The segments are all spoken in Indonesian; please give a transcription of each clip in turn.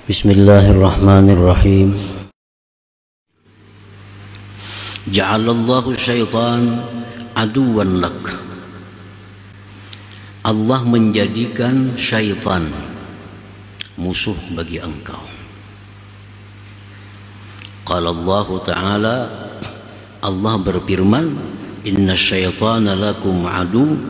Bismillahirrahmanirrahim. Ja'alallahu syaitan aduwan lak. Allah menjadikan syaitan musuh bagi engkau. Qala Allah Ta'ala, Allah berfirman, inna syaitana lakum adu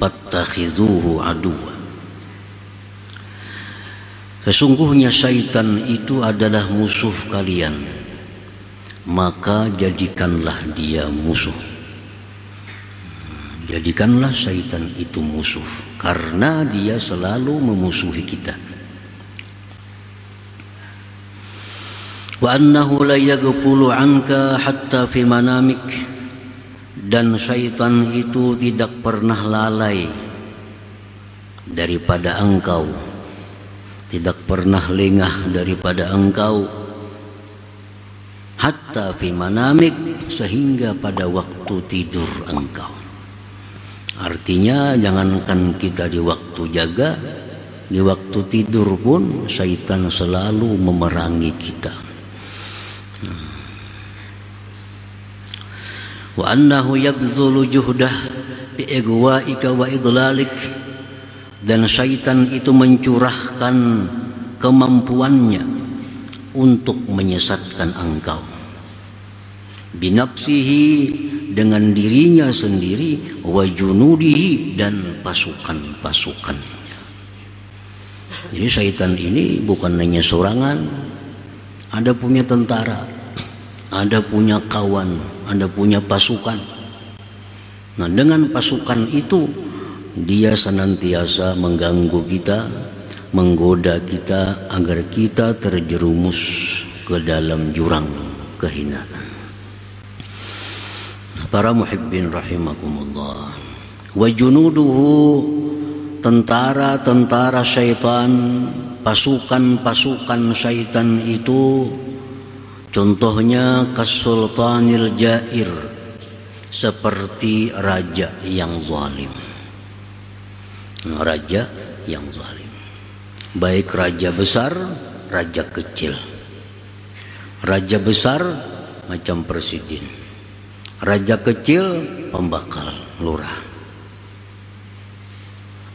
fattakhidhuhu aduwa. Sesungguhnya syaitan itu adalah musuh kalian, maka jadikanlah dia musuh. Jadikanlah syaitan itu musuh, karena dia selalu memusuhi kita. Wa annahu la yaghfulu anka hatta fi manamik. Dan syaitan itu tidak pernah lalai daripada engkau, tidak pernah lengah daripada engkau, hatta fi manamik, sehingga pada waktu tidur engkau. Artinya jangankan kita di waktu jaga, di waktu tidur pun syaitan selalu memerangi kita. Wa annahu yabzulu juhdah bi igwa'ika wa idlalik. Dan syaitan itu mencurahkan kemampuannya untuk menyesatkan engkau. Binafsihi, dengan dirinya sendiri, wa junudihi, dan pasukan-pasukannya. Jadi syaitan ini bukan hanya sorangan, ada punya tentara, ada punya kawan, ada punya pasukan. Nah, dengan pasukan itu dia senantiasa mengganggu kita, menggoda kita agar kita terjerumus ke dalam jurang kehinaan. Para muhibbin rahimakumullah. Wa junuduhu, tentara-tentara syaitan, pasukan-pasukan syaitan itu, contohnya kasultanil jair, seperti raja yang zalim. Raja yang zalim, baik raja besar, raja kecil. Raja besar macam presiden, raja kecil pembakal lurah.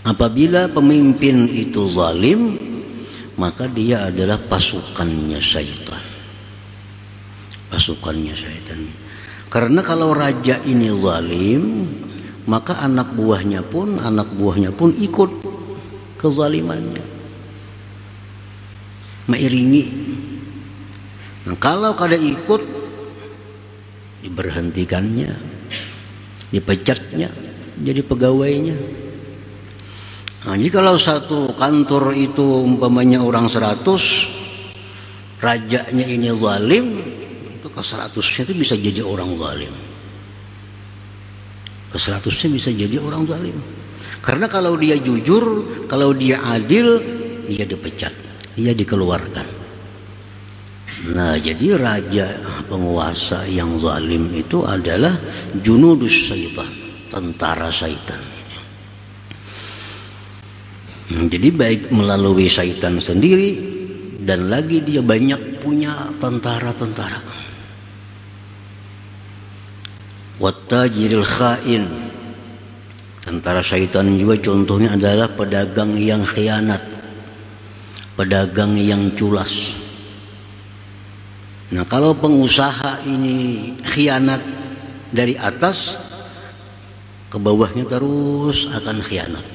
Apabila pemimpin itu zalim, maka dia adalah pasukannya syaitan. Pasukannya syaitan. Karena kalau raja ini zalim, maka anak buahnya pun ikut kezalimannya, mengiringi. Nah, kalau kada ikut, diberhentikannya, dipecatnya jadi pegawainya. Nah, jadi kalau satu kantor itu umpamanya orang 100, rajanya ini zalim, itu ke 100-nya itu bisa jadi orang zalim. Ke 100-nya bisa jadi orang zalim. Karena kalau dia jujur, kalau dia adil, dia dipecat, dia dikeluarkan. Nah, jadi raja penguasa yang zalim itu adalah junudus syaitan, tentara syaitan. Jadi baik melalui syaitan sendiri, dan lagi dia banyak punya tentara-tentara. Wattajiril khain, tentara syaitan juga contohnya adalah pedagang yang khianat, pedagang yang culas. Nah, kalau pengusaha ini khianat dari atas, ke bawahnya terus akan khianat,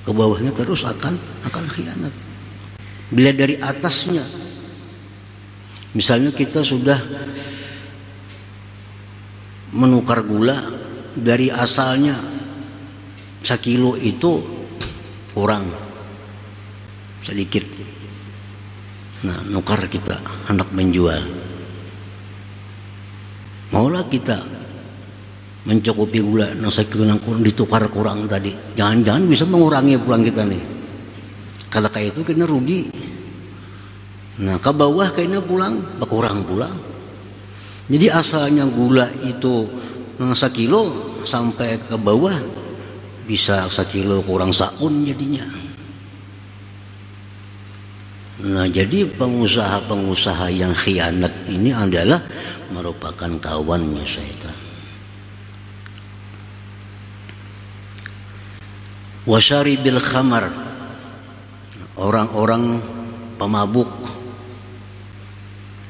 ke bawahnya terus akan khianat. Bila dari atasnya, misalnya kita sudah menukar gula dari asalnya 1 kilo itu kurang sedikit. Nah, nukar kita hendak menjual, maulah kita mencukupi gula yang 1 kilo yang kurang, ditukar kurang tadi. Jangan-jangan bisa mengurangi pulang kita nih. Kalau kayak itu kena rugi. Nah, ke bawah kayaknya pulang berkurang pulang. Jadi asalnya gula itu 1 kilo sampai ke bawah bisa 1 kilo kurang saun jadinya. Nah, jadi pengusaha-pengusaha yang khianat ini adalah merupakan kawannya syaitan. Wasyaribil khamar, orang-orang pemabuk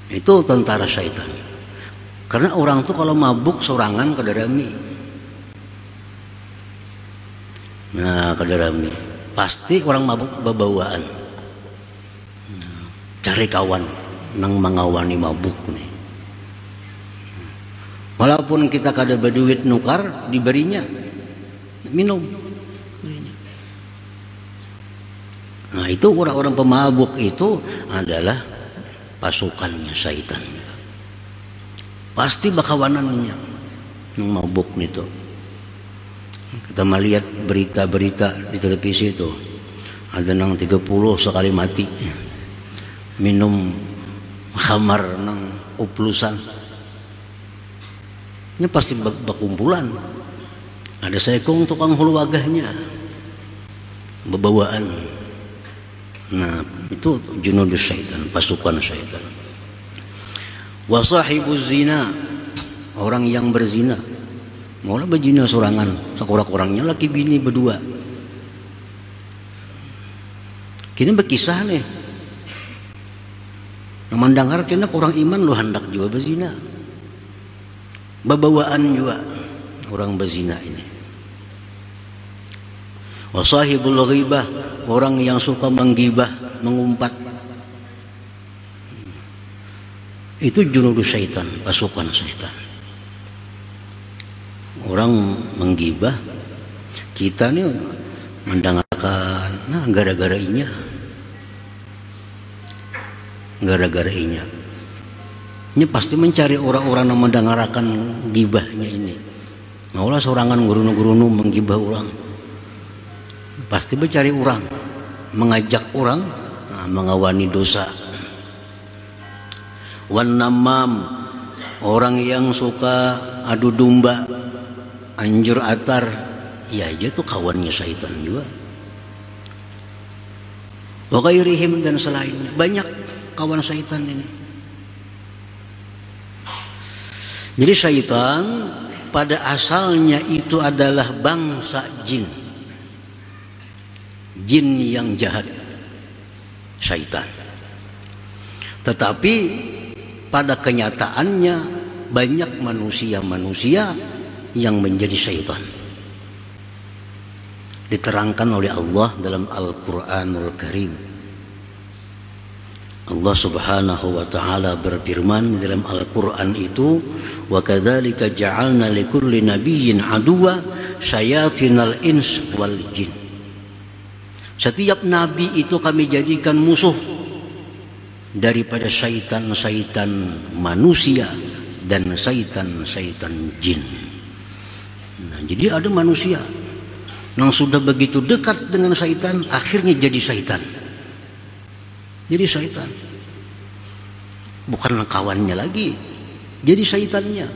itu tentara syaitan. Karena orang tuh kalau mabuk sorangan kadarami. Nah, kadarami pasti orang mabuk babawaan. Nah, cari kawan nang mangawani mabuk nih. Walaupun kita kada berduit nukar, diberinya minum. Nah, itu orang-orang pemabuk itu adalah pasukannya syaitan. Pasti bakawanannya yang mabuk itu. Kita melihat berita-berita di televisi itu, ada nang 30 sekali mati minum khamar nang oplusan. Ini pasti berkumpulan. Ada sekong tukang hulu wagahnya bebawaan. Nah, itu junudus syaitan, pasukan syaitan. Wa sahibuz zina, orang yang berzina. Maulah berzina sorangan, sekurang-kurangnya laki bini berdua. Kini berkisah nih. Nah, mendengar kena orang iman lu hendak juga berzina. Babawaan juga orang berzina ini. Wa sahibul ghibah, orang yang suka menggibah, mengumpat. Itu junudus syaitan, pasukan syaitan. Orang menggibah, kita nih mendengarkan, nah gara-gara inya. Ini pasti mencari orang-orang yang mendengarkan gibahnya ini. Maulah sorangan gurunu-gurunu menggibah orang. Pasti mencari orang, mengajak orang, nah, mengawani dosa. Wan namam, orang yang suka adu domba, anjur atar, ya aja tuh kawannya syaitan juga. Wa ghairihim, dan selainnya, banyak kawan syaitan ini. Jadi syaitan pada asalnya itu adalah bangsa jin. Jin yang jahat, syaitan. Tetapi pada kenyataannya banyak manusia-manusia yang menjadi syaitan. Diterangkan oleh Allah dalam Al-Quranul Karim. Allah Subhanahu wa ta'ala berfirman dalam Al-Quran itu, wa kadzalika ja'alna likulli nabiyyin aduwa syayatinal ins wal jin. Setiap nabi itu kami jadikan musuh daripada syaitan-syaitan manusia dan syaitan-syaitan jin. Nah, jadi ada manusia yang sudah begitu dekat dengan syaitan, akhirnya jadi syaitan. Jadi syaitan. Bukan kawannya lagi, jadi syaitannya.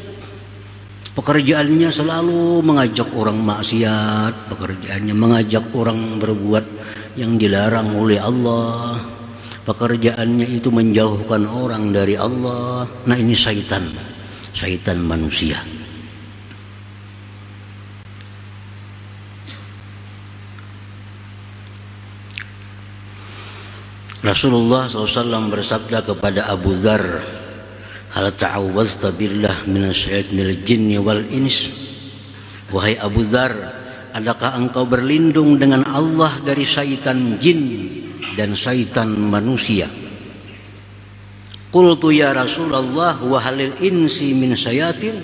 Pekerjaannya selalu mengajak orang maksiat, pekerjaannya mengajak orang berbuat yang dilarang oleh Allah. Pekerjaannya itu menjauhkan orang dari Allah. Nah, ini syaitan, syaitan manusia. Rasulullah SAW bersabda kepada Abu Dzar, hal ta'awwazta billah minasyaitonil jinni wal ins. Wahai Abu Dzar, adakah engkau berlindung dengan Allah dari syaitan jin dan syaitan manusia? Qultu ya Rasulullah wa halil insi min syayatin.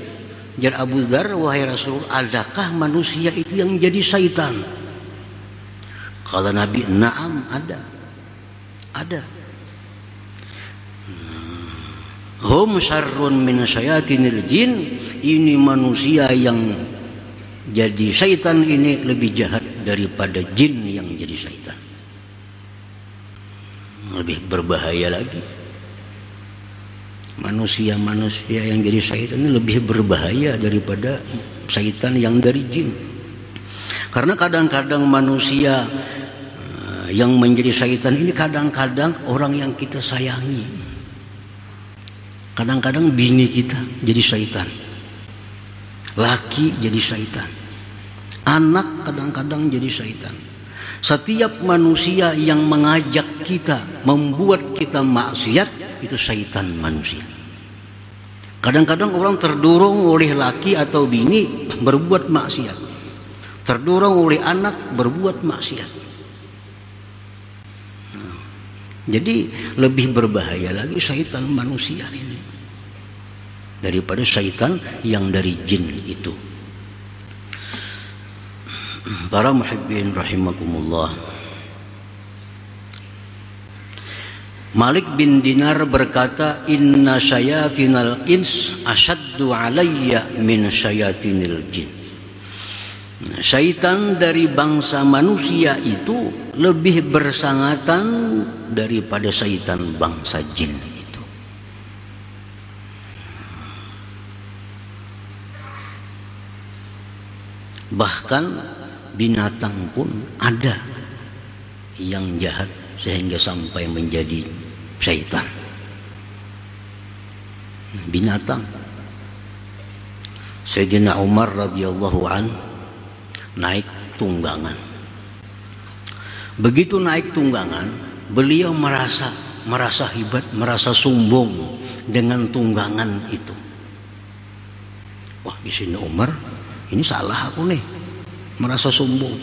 Jar Abu Dzar, wahai Rasul, adakah manusia itu yang jadi syaitan? Kata Nabi, na'am, ada. Hum syarrun min syayatinil jin. Ini manusia yang jadi syaitan ini lebih jahat daripada jin yang jadi syaitan. Lebih berbahaya lagi. Manusia-manusia yang jadi syaitan ini lebih berbahaya daripada syaitan yang dari jin. Karena kadang-kadang manusia Yang menjadi syaitan ini kadang-kadang orang yang kita sayangi. Kadang-kadang bini kita jadi syaitan, laki jadi syaitan, anak kadang-kadang jadi syaitan. Setiap manusia yang mengajak kita, membuat kita maksiat, itu syaitan manusia. Kadang-kadang orang terdorong oleh laki atau bini berbuat maksiat, terdorong oleh anak berbuat maksiat. Jadi lebih berbahaya lagi syaitan manusia ini daripada syaitan yang dari jin itu. Para muhibbin rahimakumullah, Malik bin Dinar berkata, inna syayatinal ins asyaddu alayya min syayatinil jin. Syaitan dari bangsa manusia itu lebih bersangatan daripada syaitan bangsa jin itu. Bahkan binatang pun ada yang jahat sehingga sampai menjadi syaitan. Binatang. Sayyidina Umar radhiyallahu anhu naik tunggangan. Begitu naik tunggangan, beliau merasa hebat, merasa sombong dengan tunggangan itu. Wah, Sayyidina Umar, ini salah aku nih, merasa sombong.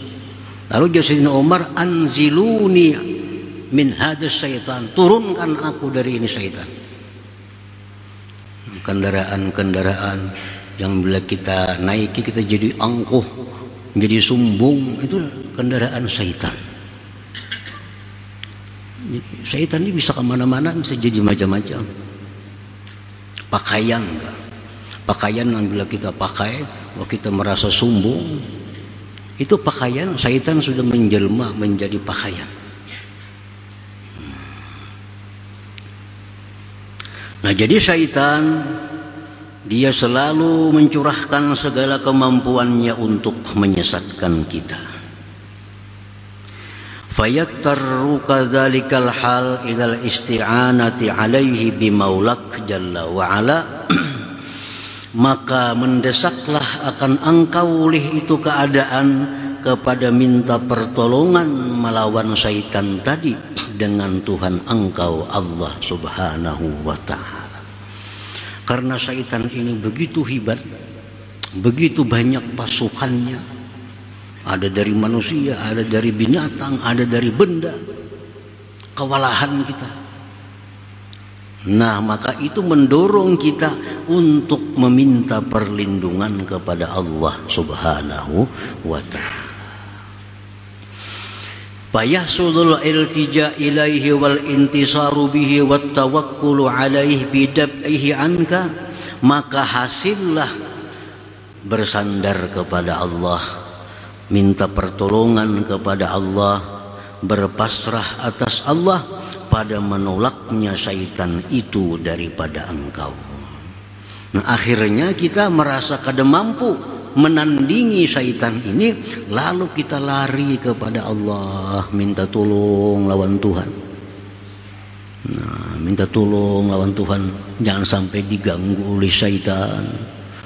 Lalu Sayyidina Umar, anziluni min hadas syaitan, turunkan aku dari ini syaitan. Kendaraan-kendaraan yang bila kita naiki kita jadi angkuh, jadi sombong, itu kendaraan syaitan. Syaitan ini bisa kemana-mana, bisa jadi macam-macam. Pakaian, pakaian yang bila kita pakai, kalau kita merasa sombong, itu pakaian syaitan sudah menjelma menjadi pakaian. Nah, jadi syaitan dia selalu mencurahkan segala kemampuannya untuk menyesatkan kita. Fayattaru kadzalikal hal idal isti'anati alaihi bimaulak jalla wa ala. Maka mendesaklah akan engkau oleh itu keadaan kepada minta pertolongan melawan syaitan tadi dengan Tuhan engkau Allah subhanahu wa ta'ala. Karena syaitan ini begitu hebat, begitu banyak pasukannya. Ada dari manusia, ada dari binatang, ada dari benda. Kewalahan kita. Nah, maka itu mendorong kita untuk meminta perlindungan kepada Allah subhanahu wa ta'ala. Fayahsulul iltija ilaihi wal intisaru bihi wat tawakkulu alaihi bidab'ihi anka, maka hasillah bersandar kepada Allah, minta pertolongan kepada Allah, berpasrah atas Allah pada menolaknya syaitan itu daripada engkau. Nah, akhirnya kita merasa kada mampu menandingi syaitan ini, lalu kita lari kepada Allah, minta tolong lawan Tuhan. Nah, minta tolong lawan Tuhan, jangan sampai diganggu oleh syaitan.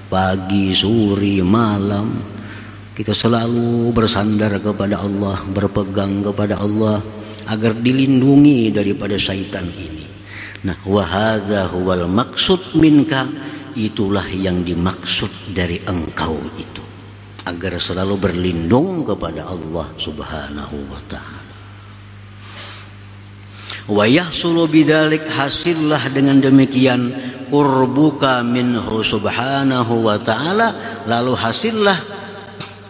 Pagi, sore, malam kita selalu bersandar kepada Allah, berpegang kepada Allah agar dilindungi daripada syaitan ini. Nah, wa hadza huwal maksud minka, itulah yang dimaksud dari engkau itu, agar selalu berlindung kepada Allah subhanahu wa ta'ala. Wa yahsulu bidzalik, hasillah dengan demikian qurbuka minhu subhanahu wa ta'ala, lalu hasillah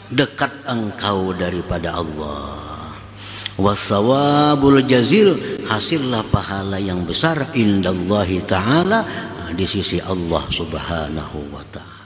dekat engkau daripada Allah. Wasawabul jazil, hasillah pahala yang besar indallahi ta'ala, di sisi Allah subhanahu wa ta'ala.